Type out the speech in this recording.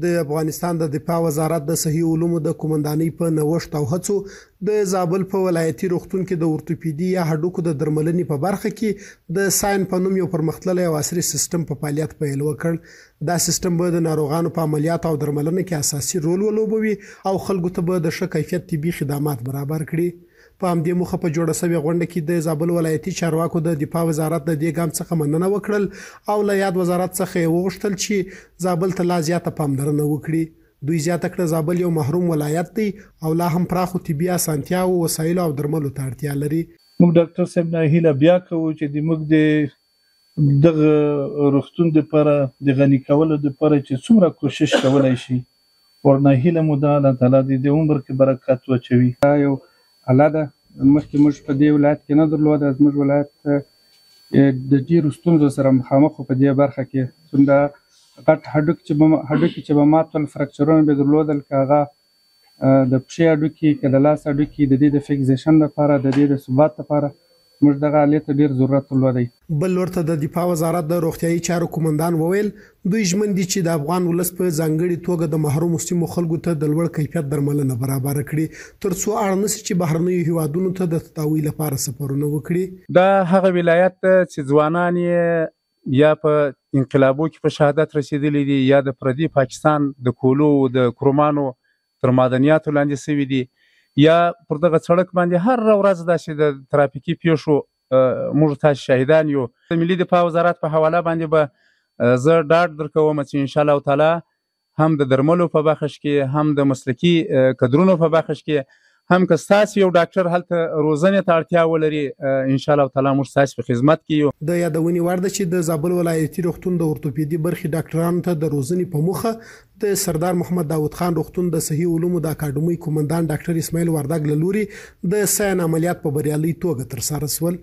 د افغانستان د دفاع وزارت د صحي علومو د قومندانۍ په نوښت او هڅو د زابل په ولایتي روغتون کې د اورتوپیدي یا هډوکو د درملنې په برخه کې د ساين په نوم یو پرمختللی او عصري سیستم په فعالیت پیل وکړ. دا سیستم به د ناروغانو په عملیات او درملنه کې اساسي رول ولوبوي او خلکو ته به د ښه کیفیت طبي خدمات برابر کړي. په همدې موخه په جوړه شوې غونډه کې د زابل ولایتي چارواکو د دفاع وزارت د دې ګام څخه مننه وکړل او له یاد وزارت څخه یې وغوښتل چې زابل ته لا زیاته پاملرنه وکړي. دوی زیاته کړه زابل یو محروم ولایت دی او لا هم پراخو طبي اسانتیاو وسایلو او درملو ته اړتیا لري. موږ ډاکټر صاحب نه هیله بیا کوو چې موږ دغه روغتون لپاره د غني کولو لپاره چې څومره کوشش کولای شي ورنه هیله مو ده الله تعالی دې د عمر کې برکت واچوي. یو الله ده مخکې موږ په دې ولایت کې نه درلوده. زموږ ولایت د ډېرو ستونزو سره مخامخ په دې برخه کې څومره غټ هډوکي چې به مات ول فراکچرونه به درلودل که هغه د پښې هډوکي که د لاس هډوکي د دې د فکزیشن لپاره د دې د ثبات لپاره موږ دغه آلې ته ډېر ضرورت درلودی. بل ورته د دفاع وزارت د روغتیايي چارو قومندان وویل دوی ژمن دي چې د افغان ولس په ځانګړي توګه د محرومو سیمو خلکو ته د لوړ کیفیت درملنه برابر کړي تر څو اړ نه شي چې بهرنیو هیوادونو ته د تداوی لپاره سفرونه وکړي. دا هغه ولایت چې ځوانان یا په انقلابو کې په شهادت رسیدلی دي یا د پردي پاکستان د کولو د کرومانو تر معدنیاتو لاندې شوي دي یا پر دغه سړک باندې هر ورځ داسې د ترافیکي پیښو موږ تاسو شاهدان یو. د ملي دفاع وزارت په حواله باندې به زه ډاډ درکوم چې ان شاء الله تعالی هم د درملو په بخش کې هم د مسلکي کدرونو په بخش کې هم که ستاسو یو ډاکټر هلته روزنې ته اړتیا ولري ان شاء الله تعالی موږ ستاسو په خدمت کې یو. د یادونې وړ ده چې د زابل ولایتي روغتون د اورتوپیدي برخې ډاکټرانو ته د روزنې په موخه د سردار محمد داود خان روغتون د صحي علومو د اکاډمۍ قومندان ډاکټر اسماعیل وردګ له لوري د ساين عملیات په بریالي توګه ترسره شول.